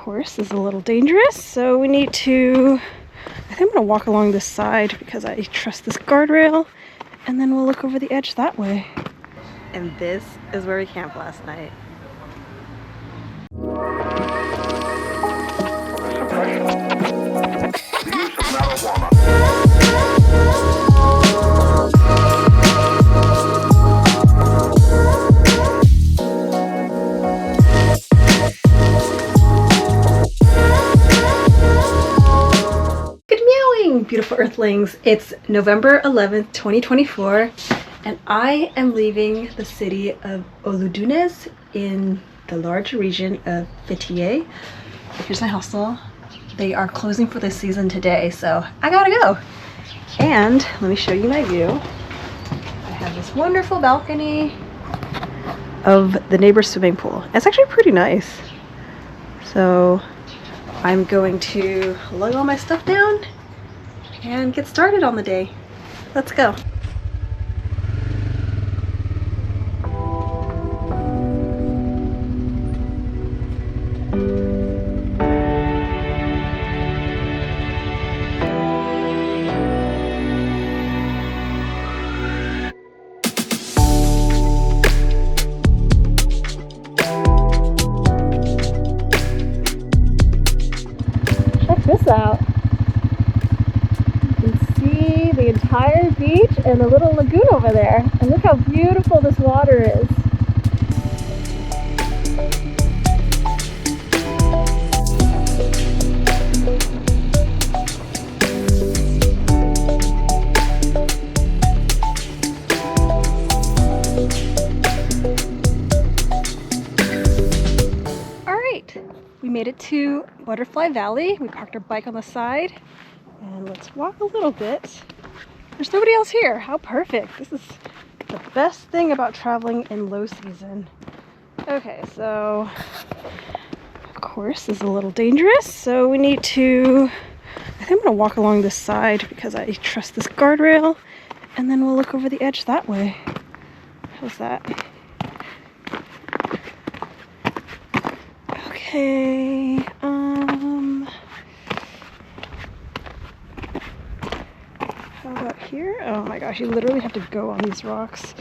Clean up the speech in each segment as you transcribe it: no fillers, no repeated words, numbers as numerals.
course is a little dangerous, so we need to, I think I'm gonna walk along this side because I trust this guardrail, and then we'll look over the edge that way. And this is where we camped last night. Beautiful Earthlings. It's November 11th, 2024, and I am leaving the city of Oludeniz in the large region of Fethiye. Here's my hostel. They are closing for this season today, so I gotta go. And let me show you my view. I have this wonderful balcony of the neighbor's swimming pool. It's actually pretty nice. So I'm going to lug all my stuff down and get started on the day. Let's go. Check this out. The entire beach and the little lagoon over there, and look how beautiful this water is. All right, we made it to Butterfly Valley. We parked our bike on the side, and let's walk a little bit. There's nobody else here. How perfect. This is the best thing about traveling in low season. Okay, so of course is a little dangerous, so we need to, I think I'm gonna walk along this side because I trust this guardrail, and then we'll look over the edge that way. How's that? Okay, how about here? Oh my gosh, you literally have to go on these rocks.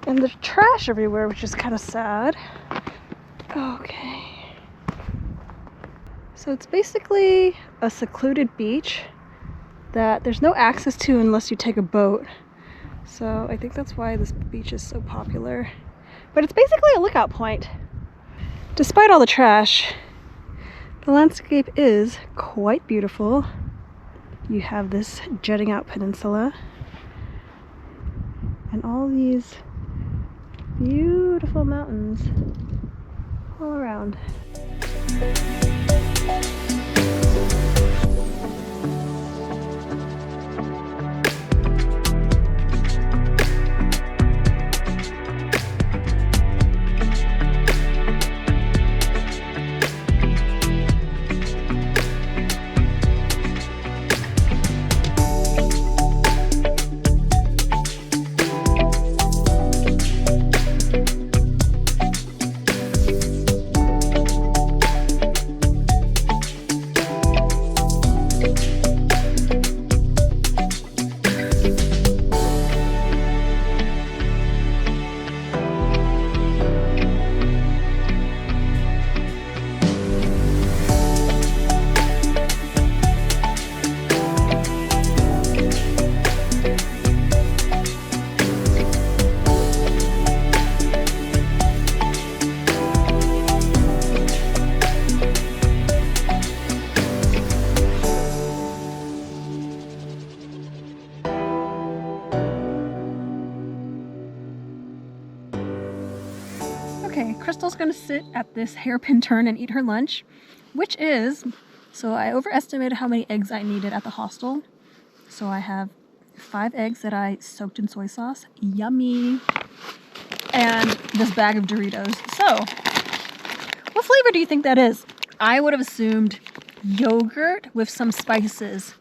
And there's trash everywhere, which is kind of sad. Okay. So it's basically a secluded beach that there's no access to unless you take a boat. So I think that's why this beach is so popular. But it's basically a lookout point. Despite all the trash, the landscape is quite beautiful. You have this jutting out peninsula and all these beautiful mountains all around. Okay, Crystal's gonna sit at this hairpin turn and eat her lunch, which is, so I overestimated how many eggs I needed at the hostel. So I have 5 eggs that I soaked in soy sauce, yummy, and this bag of Doritos. So, what flavor do you think that is? I would have assumed yogurt with some spices.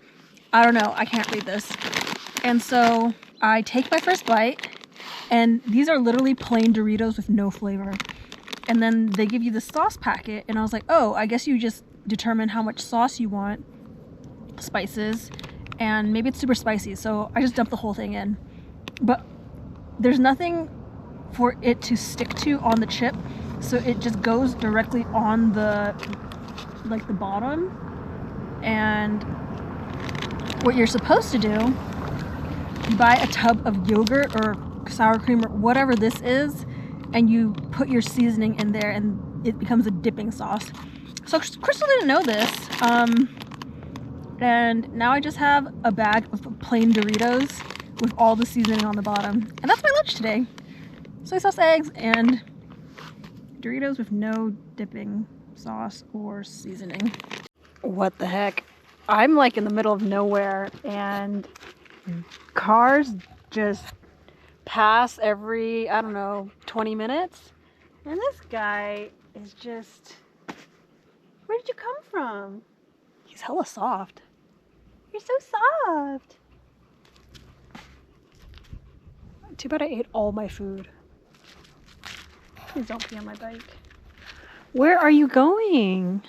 I don't know, I can't read this. And so I take my first bite, and these are literally plain Doritos with no flavor. and then they give you the sauce packet, and I was like, oh, I guess you just determine how much sauce you want, spices, and maybe it's super spicy, so I just dumped the whole thing in. But there's nothing for it to stick to on the chip, so it just goes directly on the the bottom. And what you're supposed to do, you buy a tub of yogurt or sour cream or whatever this is, and you put your seasoning in there, and it becomes a dipping sauce. So Crystal didn't know this, and now I just have a bag of plain Doritos with all the seasoning on the bottom, and that's my lunch today. Soy sauce, eggs, and Doritos with no dipping sauce or seasoning. What the heck? I'm like in the middle of nowhere, and cars just pass every, I don't know, 20 minutes. And this guy is just... Where did you come from? He's hella soft. You're so soft. Too bad I ate all my food. Please don't pee on my bike. Where are you going?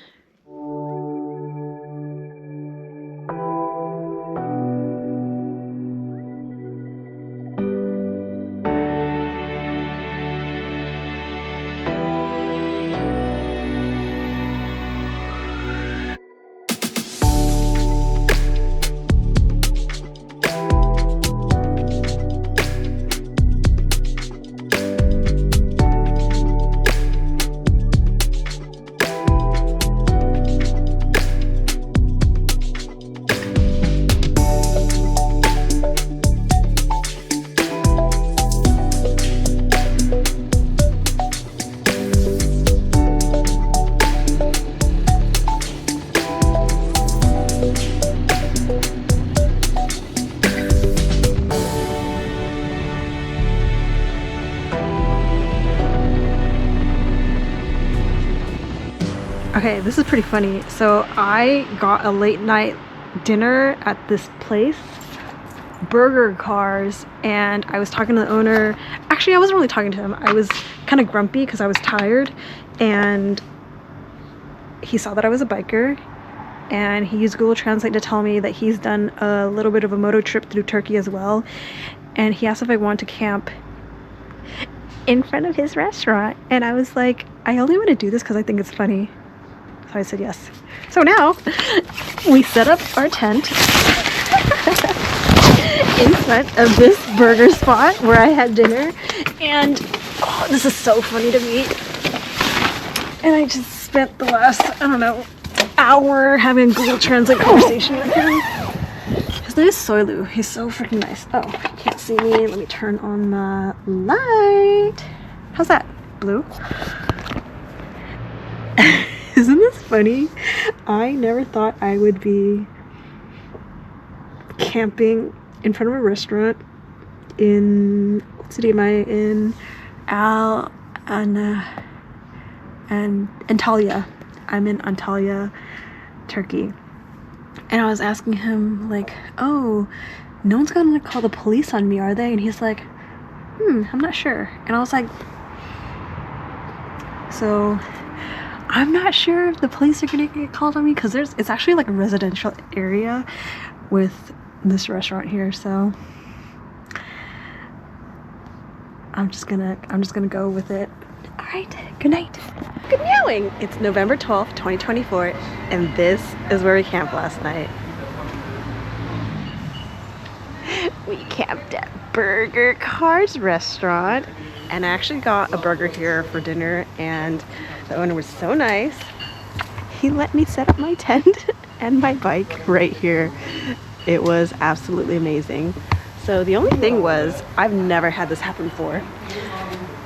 Okay, this is pretty funny. So I got a late night dinner at this place, Burger Cars, and I was talking to the owner. Actually, I wasn't really talking to him. I was kind of grumpy because I was tired, and he saw that I was a biker, and he used Google Translate to tell me that he's done a little bit of a moto trip through Turkey as well, and he asked if I wanted to camp in front of his restaurant, and I was like, I only want to do this because I think it's funny. So I said yes. So now we set up our tent in front of this burger spot where I had dinner, and oh, this is so funny to me. And I just spent the last, I don't know, hour having a Google Translate conversation with him. His name is Soilu. He's so freaking nice. Oh, you can't see me. Let me turn on the light. How's that? Blue? Isn't this funny? I never thought I would be camping in front of a restaurant in, what city am I in? Antalya. I'm in Antalya, Turkey. And I was asking him, like, oh, no one's gonna like call the police on me, are they? And he's like, I'm not sure. And I was like, so I'm not sure if the police are gonna get called on me, because it's actually like a residential area with this restaurant here, so I'm just gonna go with it. All right, good night. Good meowing. It's November 12th, 2024, and this is where we camped last night. We camped at Burger Cars restaurant, and I actually got a burger here for dinner, and the owner was so nice. He let me set up my tent and my bike right here. It was absolutely amazing. So the only thing was, I've never had this happen before.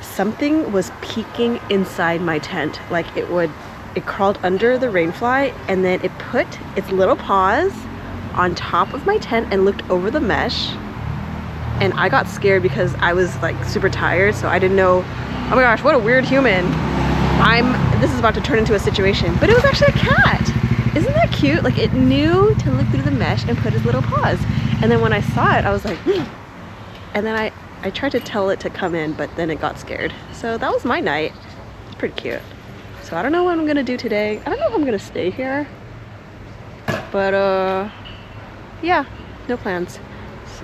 Something was peeking inside my tent. Like it crawled under the rainfly, and then it put its little paws on top of my tent and looked over the mesh. And I got scared because I was like super tired, so I didn't know, oh my gosh, what a weird human. This is about to turn into a situation. But it was actually a cat. Isn't that cute? Like it knew to look through the mesh and put its little paws. And then when I saw it, I was like, and then I tried to tell it to come in, but then it got scared. So that was my night. pretty cute. So I don't know what I'm gonna do today. I don't know if I'm gonna stay here, but yeah, no plans.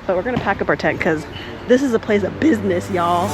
But we're gonna pack up our tent because this is a place of business, y'all.